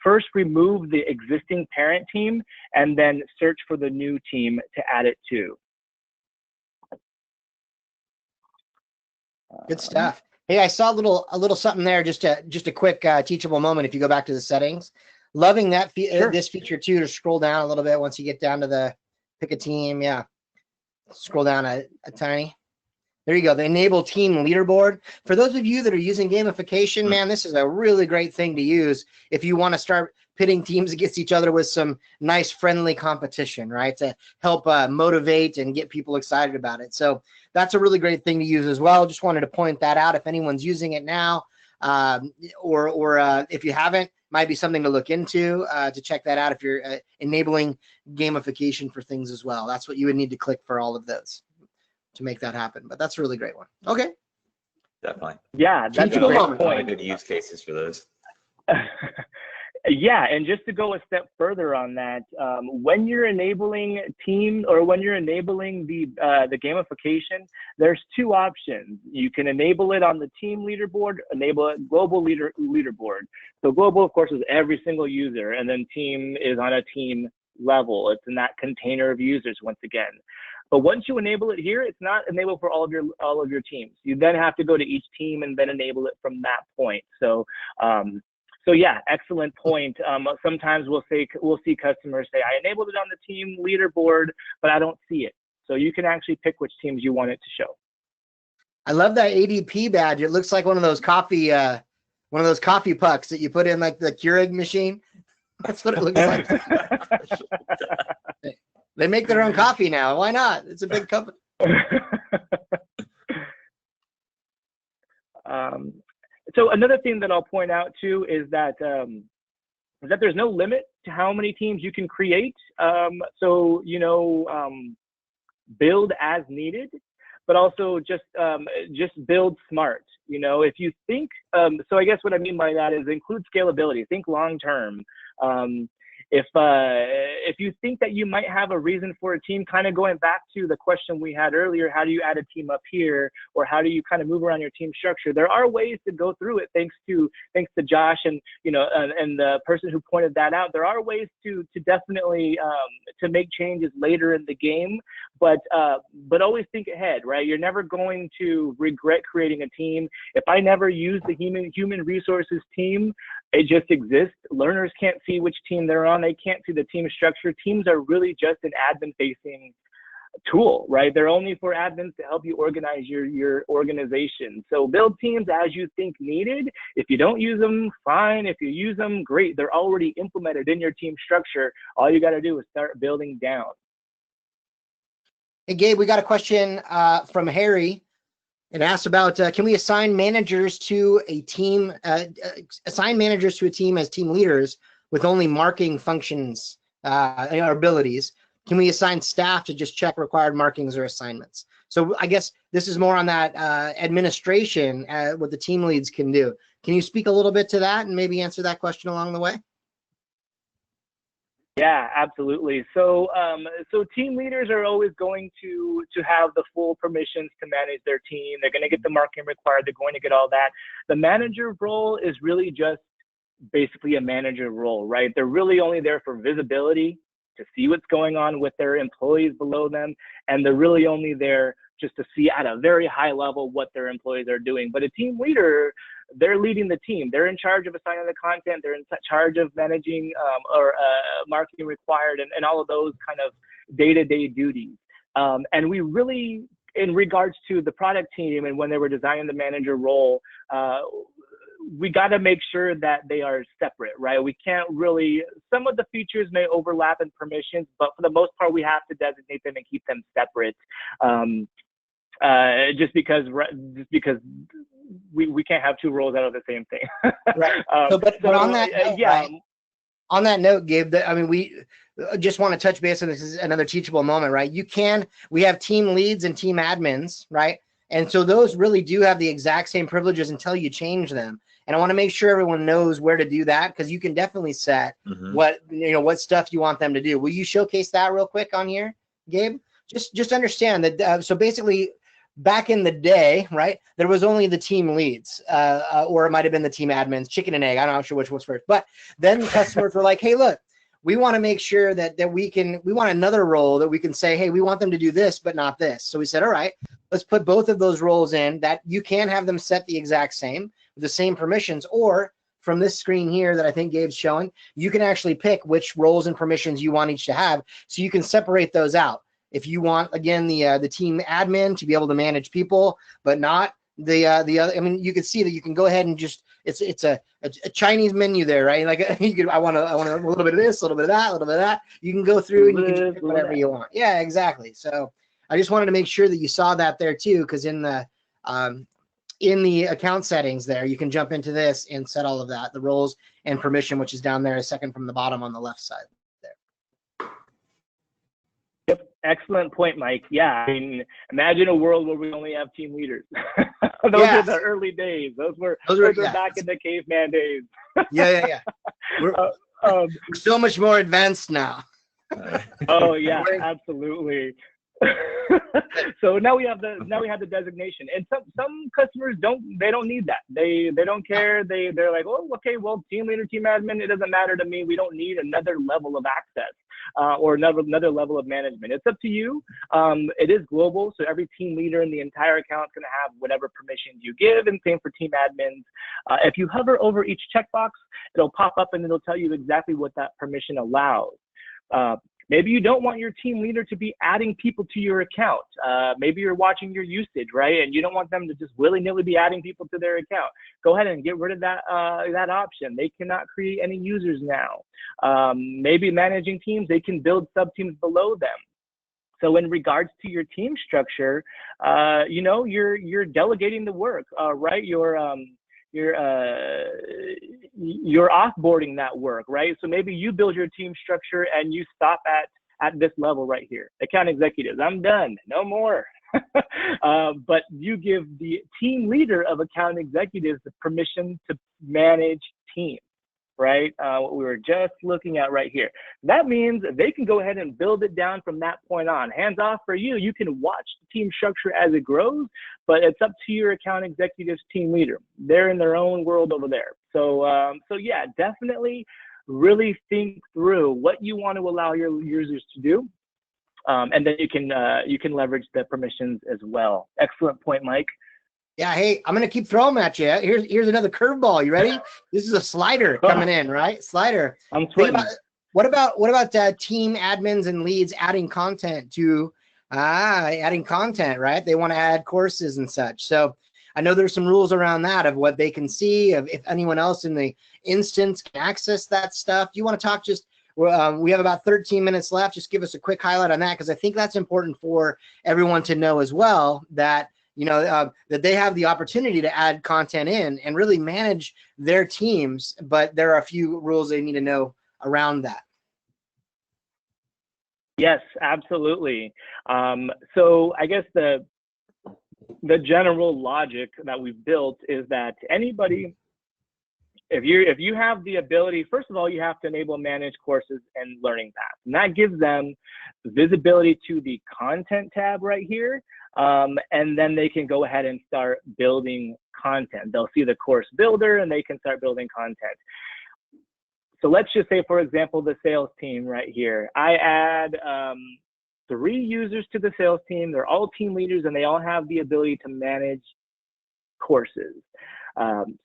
[SPEAKER 4] first remove the existing parent team and then search for the new team to add it to.
[SPEAKER 3] Good stuff. Hey, I saw a little something there. Just a quick teachable moment. If you go back to the settings, loving that this feature too. To scroll down a little bit once you get down to the pick a team. Yeah, scroll down a tiny. There you go, the enable team leaderboard. For those of you that are using gamification, man, this is a really great thing to use if you want to start pitting teams against each other with some nice friendly competition, right? To help motivate and get people excited about it. So that's a really great thing to use as well. Just wanted to point that out if anyone's using it now, or if you haven't, might be something to look into to check that out if you're enabling gamification for things as well. That's what you would need to click for all of those to make that happen. But that's a really great one. Okay.
[SPEAKER 2] Definitely.
[SPEAKER 4] Yeah, that's a great
[SPEAKER 2] A lot of
[SPEAKER 4] point.
[SPEAKER 2] good use cases for those.
[SPEAKER 4] Yeah, and just to go a step further on that, when you're enabling team or when you're enabling the gamification, there's two options. You can enable it on the team leaderboard, enable it global leaderboard. So global, of course, is every single user, and then team is on a team level. It's in that container of users once again. But once you enable it here, it's not enabled for all of your teams. You then have to go to each team and then enable it from that point. So yeah, excellent point. Sometimes we'll see customers say, I enabled it on the team leaderboard, but I don't see it. So you can actually pick which teams you want it to show.
[SPEAKER 3] I love that ADP badge. It looks like one of those coffee pucks that you put in like the Keurig machine. That's what it looks like. They make their own coffee now. Why not? It's a big company.
[SPEAKER 4] So another thing that I'll point out too is that there's no limit to how many teams you can create. So build as needed, but also just build smart. If you think so, I guess what I mean by that is include scalability. Think long term. If you think that you might have a reason for a team, kind of going back to the question we had earlier, how do you add a team up here, or how do you kind of move around your team structure? There are ways to go through it. Thanks to Josh and and the person who pointed that out. There are ways to definitely to make changes later in the game, but always think ahead, right? You're never going to regret creating a team. If I never use the human resources team, it just exists. Learners can't see which team they're on. They can't see the team structure. Teams are really just an admin-facing tool, right? They're only for admins to help you organize your organization. So build teams as you think needed. If you don't use them, fine. If you use them, great. They're already implemented in your team structure. All you got to do is start building down.
[SPEAKER 3] Hey, Gabe, we got a question from Harry. It asked about can we assign managers to a team, as team leaders with only marking functions or abilities? Can we assign staff to just check required markings or assignments? So I guess this is more on that administration, what the team leads can do. Can you speak a little bit to that and maybe answer that question along the way?
[SPEAKER 4] Yeah, absolutely. So team leaders are always going to have the full permissions to manage their team. They're going to get the marking required. They're going to get all that. The manager role is really just basically a manager role, right? They're really only there for visibility, to see what's going on with their employees below them, and they're really only there just to see at a very high level what their employees are doing. But a team leader, they're leading the team. They're in charge of assigning the content. They're in charge of managing or marketing required and all of those kind of day-to-day duties. And we really, in regards to the product team and when they were designing the manager role, we got to make sure that they are separate, right? We can't really, some of the features may overlap in permissions, but for the most part, we have to designate them and keep them separate. Just because we can't have two roles out of the same thing.
[SPEAKER 3] Right. But on that note, right, on that note, Gabe, we just want to touch base on this. Is another teachable moment, right? We have team leads and team admins, right? And so those really do have the exact same privileges until you change them. And I want to make sure everyone knows where to do that, because you can definitely set what stuff you want them to do. Will you showcase that real quick on here, Gabe? Just understand that. So basically, back in the day, right, there was only the team leads, or it might have been the team admins, chicken and egg. I'm not sure which was first. But then customers were like, hey, look, we want to make sure that we want another role that we can say, hey, we want them to do this, but not this. So we said, all right, let's put both of those roles in. That you can have them set the exact same, with the same permissions, or from this screen here that I think Gabe's showing, you can actually pick which roles and permissions you want each to have, so you can separate those out. If you want, again, the team admin to be able to manage people, but not the other. I mean, you can see that you can go ahead and just it's a Chinese menu there, right? Like you could, I want a little bit of this, a little bit of that, a little bit of that. You can go through and you can just pick whatever you want. Yeah, exactly. So I just wanted to make sure that you saw that there too, because in the account settings there, you can jump into this and set all of that, the roles and permission, which is down there, a second from the bottom on the left side there.
[SPEAKER 4] Yep, excellent point, Mike. Yeah, I mean, imagine a world where we only have team leaders. Those are the early days. Those were back in the caveman days.
[SPEAKER 3] Yeah. We're so much more advanced now.
[SPEAKER 4] Oh yeah, absolutely. So now we have the designation, and some customers don't need that. They don't care. They're like, oh, okay, well, team leader, team admin, it doesn't matter to me. We don't need another level of access or another level of management. It's up to you. It is global, so every team leader in the entire account is going to have whatever permissions you give, and same for team admins. If you hover over each checkbox, it'll pop up and it'll tell you exactly what that permission allows. Maybe you don't want your team leader to be adding people to your account. Maybe you're watching your usage, right? And you don't want them to just willy-nilly be adding people to their account. Go ahead and get rid of that option. They cannot create any users now. Maybe managing teams, they can build sub-teams below them. So in regards to your team structure, you're delegating the work, right? You're offboarding that work, right? So maybe you build your team structure and you stop at this level right here. Account executives, I'm done, no more. But you give the team leader of account executives the permission to manage teams, right? What we were just looking at right here. That means they can go ahead and build it down from that point on. Hands off for you. You can watch the team structure as it grows, but it's up to your account executive's team leader. They're in their own world over there. So yeah, definitely really think through what you want to allow your users to do. And then you can leverage the permissions as well. Excellent point, Mike.
[SPEAKER 3] Yeah, hey, I'm gonna keep throwing them at you. Here's another curveball. You ready? This is a slider coming in, right? Slider.
[SPEAKER 4] I'm sweating.
[SPEAKER 3] What about team admins and leads adding content to adding content, right? They want to add courses and such. So I know there's some rules around that of what they can see, of if anyone else in the instance can access that stuff. Do you want to talk just? We have about 13 minutes left. Just give us a quick highlight on that, because I think that's important for everyone to know as well, that that they have the opportunity to add content in and really manage their teams, but there are a few rules they need to know around that.
[SPEAKER 4] Yes, absolutely. So I guess the general logic that we've built is that anybody, if you have the ability, first of all, you have to enable managed courses and learning paths, and that gives them visibility to the content tab right here. And then they can go ahead and start building content. They'll see the course builder and they can start building content. So let's just say, for example, the sales team right here. I add 3 users to the sales team. They're all team leaders and they all have the ability to manage courses.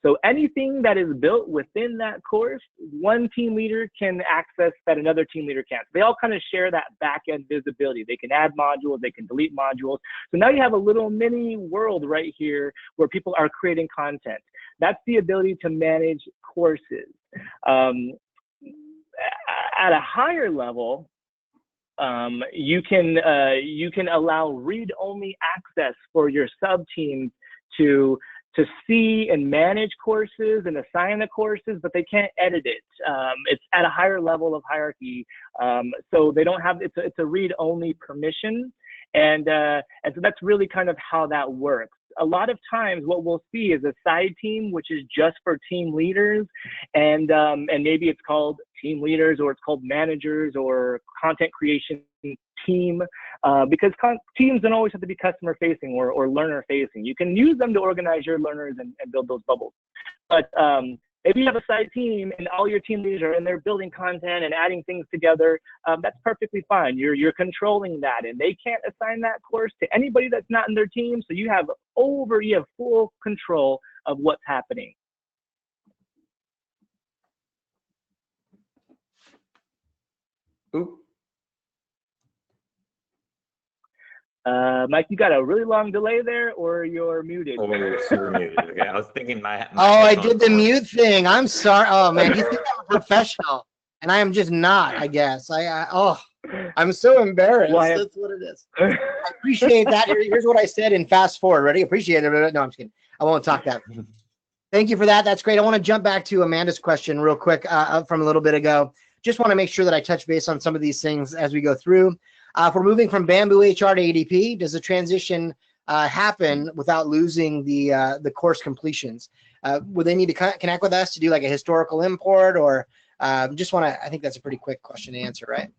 [SPEAKER 4] So anything that is built within that course, one team leader can access that another team leader can't. They all kind of share that back-end visibility. They can add modules, they can delete modules. So now you have a little mini world right here where people are creating content. That's the ability to manage courses. At a higher level, you can allow read-only access for your sub-teams to see and manage courses and assign the courses, but they can't edit it. It's at a higher level of hierarchy, so they don't have. It's a read-only permission, and so that's really kind of how that works. A lot of times, what we'll see is a side team, which is just for team leaders, and maybe it's called team leaders, or it's called managers, or content creation team, because teams don't always have to be customer facing or learner facing. You can use them to organize your learners and build those bubbles. But if you have a side team and all your team leaders are in there building content and adding things together, that's perfectly fine. You're controlling that, and they can't assign that course to anybody that's not in their team. So you have full control of what's happening.
[SPEAKER 2] Oop.
[SPEAKER 4] Mike, you got a really long delay there, or you're muted?
[SPEAKER 2] Oh, you're super muted. Okay, I was thinking my
[SPEAKER 3] Oh, I
[SPEAKER 2] headphones
[SPEAKER 3] did the
[SPEAKER 2] weren't-
[SPEAKER 3] mute thing. I'm sorry. Oh man, you think I'm a professional, and I am just not. I guess. I'm so embarrassed.
[SPEAKER 4] Well,
[SPEAKER 3] That's what it is. I appreciate that. Here's what I said in fast forward. Ready? Appreciate it. No, I'm just kidding. I won't talk that. Thank you for that. That's great. I want to jump back to Amanda's question real quick from a little bit ago. Just want to make sure that I touch base on some of these things as we go through. If we're moving from Bamboo HR to ADP, does the transition happen without losing the course completions? Would they need to connect with us to do like a historical import, or just want to? I think that's a pretty quick question to answer, right?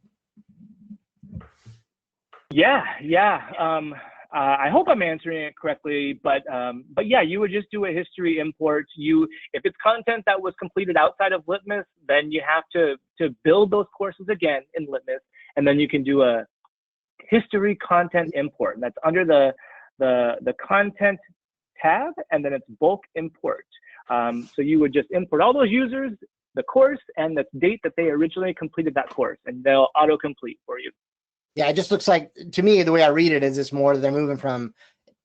[SPEAKER 4] Yeah. I hope I'm answering it correctly, but yeah, you would just do a history import. If it's content that was completed outside of Litmos, then you have to build those courses again in Litmos, and then you can do a history content import. And that's under the content tab, and then it's bulk import. So you would just import all those users, the course, and the date that they originally completed that course, and they'll auto-complete for you.
[SPEAKER 3] Yeah, it just looks like, to me, the way I read it is it's more they're moving from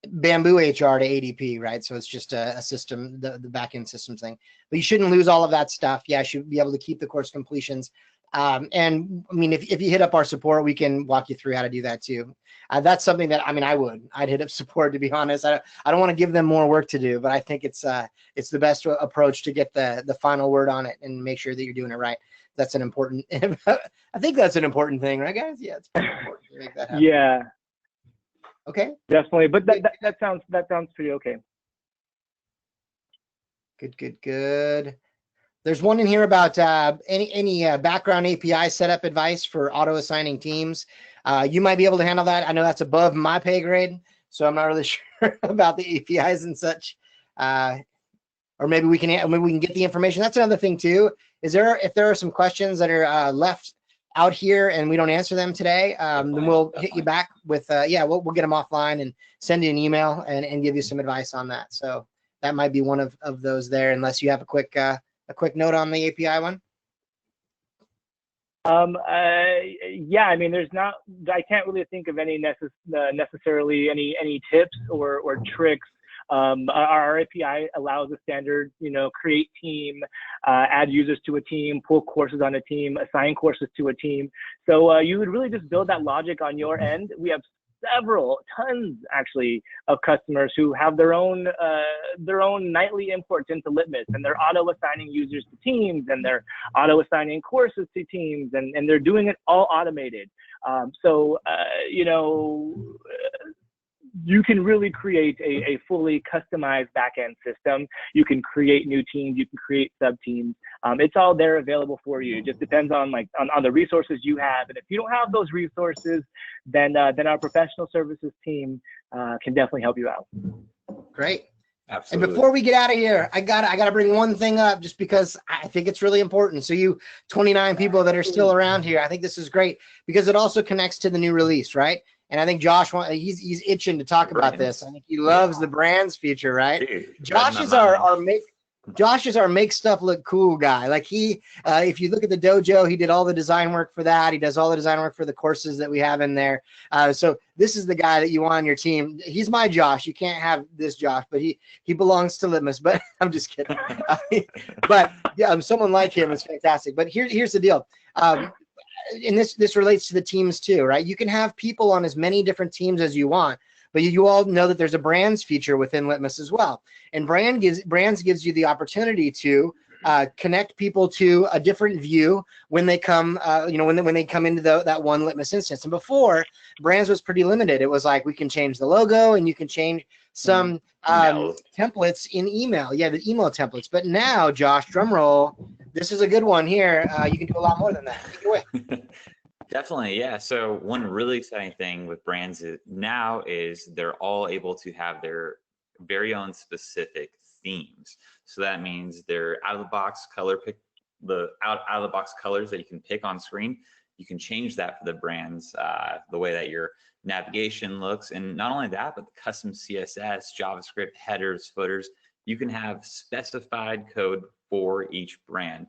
[SPEAKER 3] Bamboo HR to ADP, right? So it's just a system, the back-end systems thing. But you shouldn't lose all of that stuff. Yeah, you should be able to keep the course completions. And I mean, if you hit up our support, we can walk you through how to do that too. That's something that, I mean, I'd hit up support, to be honest. I don't want to give them more work to do, but I think it's the best approach to get the final word on it and make sure that you're doing it right. That's an important, I think that's an important thing, right, guys? Yeah, it's pretty important to make that happen.
[SPEAKER 4] Yeah.
[SPEAKER 3] Okay.
[SPEAKER 4] Definitely, but that sounds pretty okay.
[SPEAKER 3] Good. There's one in here about any background API setup advice for auto assigning teams. You might be able to handle that. I know that's above my pay grade, so I'm not really sure about the APIs and such. Or maybe we can get the information. That's another thing too. If there are some questions that are left out here and we don't answer them today, then we'll hit you back with we'll get them offline and send you an email and give you some advice on that. So that might be one of those there, unless you have a quick note on the API one.
[SPEAKER 4] Yeah, I mean, I can't really think of any necessarily any tips or tricks. Our API allows a standard, create team, add users to a team, pull courses on a team, assign courses to a team. So you would really just build that logic on your end. We have tons actually of customers who have their own nightly imports into Litmos, and they're auto assigning users to teams, and they're auto assigning courses to teams, and they're doing it all automated. You can really create a fully customized backend system. You can create new teams. You can create sub teams. It's all there available for you. It just depends on the resources you have. And if you don't have those resources, then our professional services team can definitely help you out.
[SPEAKER 3] Great.
[SPEAKER 2] Absolutely.
[SPEAKER 3] And before we get out of here, I gotta bring one thing up, just because I think it's really important. So you 29 people that are still around here, I think this is great because it also connects to the new release, right? And I think Josh, he's itching to talk about this. I think he loves the brands feature, right?
[SPEAKER 2] Dude,
[SPEAKER 3] Josh is our make stuff look cool guy. Like if you look at the Dojo, he did all the design work for that. He does all the design work for the courses that we have in there. So this is the guy that you want on your team. He's my Josh. You can't have this Josh, but he belongs to Litmos. But I'm just kidding. But yeah, someone like him is fantastic. But here's the deal. And this relates to the teams too, right? You can have people on as many different teams as you want, but you all know that there's a brands feature within Litmos as well. And brands gives you the opportunity to connect people to a different view when they come, when they come into that one Litmos instance. And before, brands was pretty limited. It was like, we can change the logo and you can change some templates in email. Yeah, the email templates. But now, Josh, drum roll, this is a good one here. You can do a lot more than that. Take it away.
[SPEAKER 2] Definitely, yeah. So one really exciting thing with brands now is they're all able to have their very own specific themes. So that means their out-of-the-box color pick, the out-of-the-box colors that you can pick on screen. You can change that for the brands, the way that your navigation looks, and not only that, but the custom CSS, JavaScript, headers, footers. You can have specified code for each brand.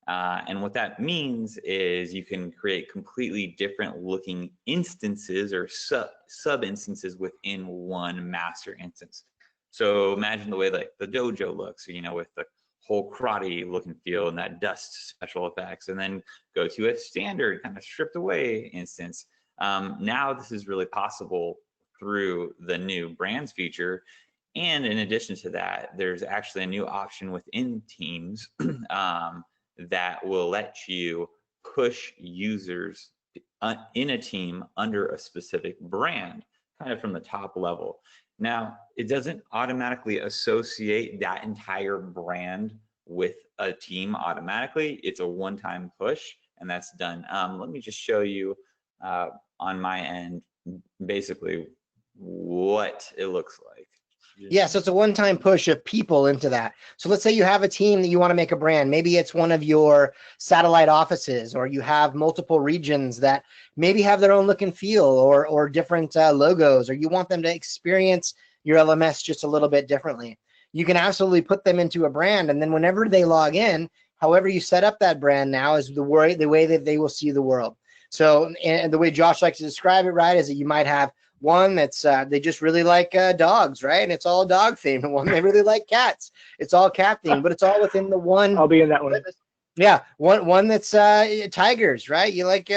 [SPEAKER 2] And what that means is you can create completely different looking instances or sub instances within one master instance. So imagine the way like the Dojo looks, with the whole karate look and feel and that dust special effects, and then go to a standard kind of stripped away instance. Now this is really possible through the new brands feature. And in addition to that, there's actually a new option within Teams that will let you push users in a team under a specific brand, kind of from the top level. Now, it doesn't automatically associate that entire brand with a team automatically. It's a one-time push, and that's done. Let me just show you on my end, basically what it looks like.
[SPEAKER 3] Yeah, so it's a one-time push of people into that. So let's say you have a team that you want to make a brand. Maybe it's one of your satellite offices, or you have multiple regions that maybe have their own look and feel, or different logos, or you want them to experience your LMS just a little bit differently. You can absolutely put them into a brand, and then whenever they log in, however you set up that brand now is the way that they will see the world. So, and the way Josh likes to describe it, right, is that you might have one that's they just really like dogs, right? And it's all dog themed. And one they really like cats. It's all cat themed, but it's all within the one.
[SPEAKER 4] I'll be in that one.
[SPEAKER 3] Yeah, one that's tigers, right? You like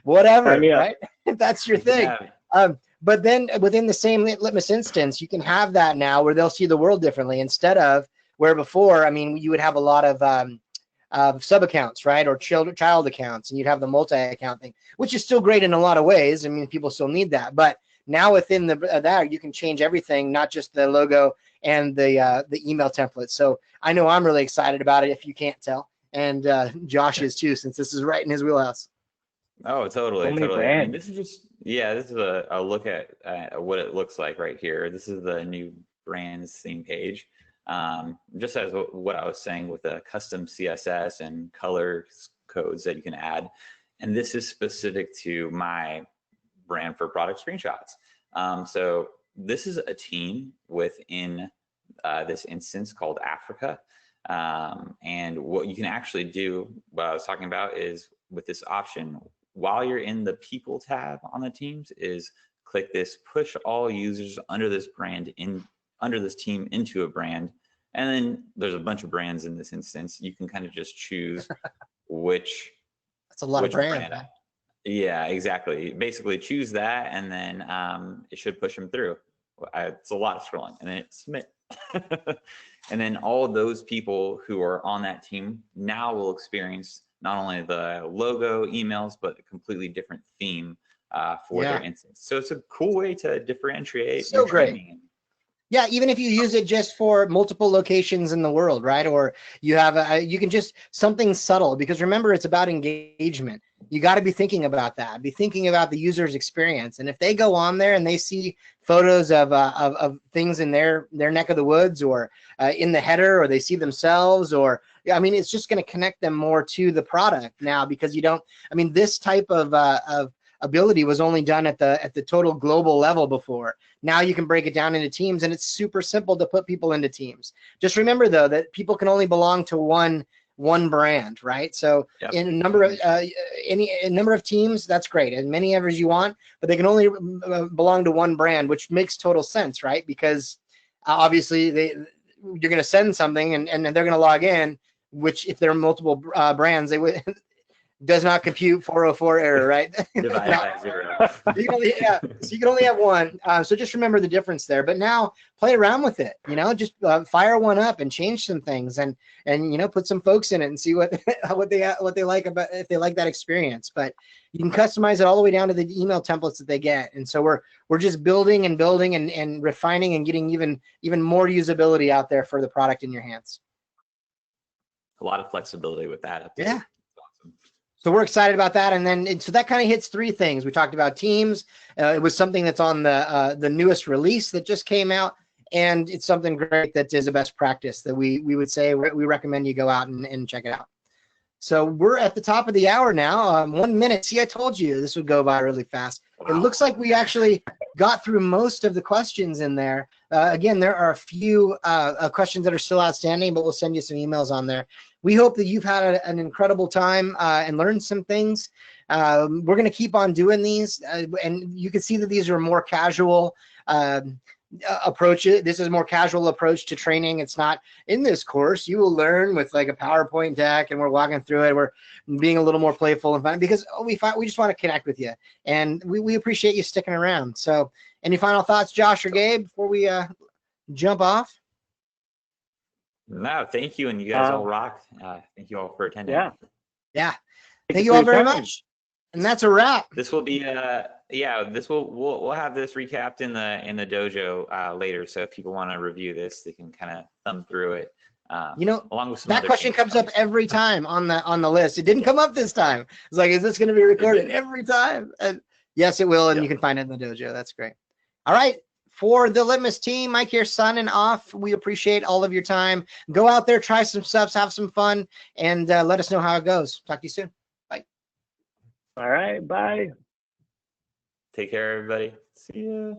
[SPEAKER 3] whatever, right? That's your thing. Yeah. But then within the same Litmos instance, you can have that now where they'll see the world differently, instead of where before, I mean, you would have a lot of sub accounts, right, or child accounts, and you'd have the multi-account thing, which is still great in a lot of ways. I mean, people still need that, but now within that you can change everything, not just the logo and the email template. So I know I'm really excited about it, if you can't tell, and Josh is too, since this is right in his wheelhouse.
[SPEAKER 2] Oh, totally.
[SPEAKER 4] Totally.
[SPEAKER 2] I mean, this is just, this is a look at what it looks like right here. This is the new brands theme page. Just as what I was saying with the custom CSS and color codes that you can add. And this is specific to my brand for product screenshots. So this is a team within this instance called Africa. And what you can actually do, what I was talking about, is with this option, while you're in the people tab on the teams, is click this push all users under this brand under this team into a brand. And then there's a bunch of brands in this instance. You can kind of just choose which.
[SPEAKER 3] That's a lot of brands.
[SPEAKER 2] Brand. Yeah, exactly. Basically choose that, and then it should push them through. It's a lot of scrolling, and then it submit. And then all of those people who are on that team now will experience not only the logo, emails, but a completely different theme for their instance. So it's a cool way to differentiate.
[SPEAKER 3] So great. Yeah, even if you use it just for multiple locations in the world, right? Or you have you can just something subtle, because remember, it's about engagement. You got to be thinking about that. Be thinking about the user's experience. And if they go on there and they see photos of things in their neck of the woods, or in the header, or they see themselves, or I mean, it's just going to connect them more to the product now, because you don't. I mean, this type of ability was only done at the total global level before. Now you can break it down into teams, and it's super simple to put people into teams. Just remember though that people can only belong to one brand, right? So in a number of any number of teams, that's great, as many ever as you want, but they can only belong to one brand, which makes total sense, right? Because obviously you're going to send something and they're going to log in, which if there are multiple brands, they would. Does not compute 404 error, right?
[SPEAKER 2] Divide by 0.
[SPEAKER 3] So you can only have one. So just remember the difference there. But now play around with it. Just fire one up and change some things, and put some folks in it and see what they like about, if they like that experience. But you can customize it all the way down to the email templates that they get. And so we're just building and refining and getting even more usability out there for the product in your hands.
[SPEAKER 2] A lot of flexibility with that.
[SPEAKER 3] Yeah. So we're excited about that, and then so that kind of hits three things. We talked about teams. It was something that's on the newest release that just came out, and it's something great that is a best practice that we would say we recommend you go out and check it out. So we're at the top of the hour now. 1 minute. See, I told you this would go by really fast. Wow. It looks like we actually got through most of the questions in there. Again, there are a few questions that are still outstanding, but we'll send you some emails on there. we hope that you've had an incredible time and learned some things. We're going to keep on doing these, and you can see that these are more casual approach. This is a more casual approach to training. It's not in this course. You will learn with like a PowerPoint deck, and we're walking through it. We're being a little more playful and fun because we just want to connect with you, and we appreciate you sticking around. So, any final thoughts, Josh or Gabe, before we jump off?
[SPEAKER 2] No, thank you, and you guys all rock. Thank you all for attending.
[SPEAKER 3] Yeah. Thank you all very much. And that's a wrap.
[SPEAKER 2] This will be we'll have this recapped in the dojo later. So if people want to review this, they can kind of thumb through it.
[SPEAKER 3] Along with that question comes up every time on the list. It didn't come up this time. It's like, is this going to be recorded every time? And yes, it will, and you can find it in the dojo. That's great. All right. For the Litmos team, Mike here signing off. We appreciate all of your time. Go out there, try some subs, have some fun, and let us know how it goes. Talk to you soon. Bye.
[SPEAKER 4] All right. Bye.
[SPEAKER 2] Take care, everybody. See ya.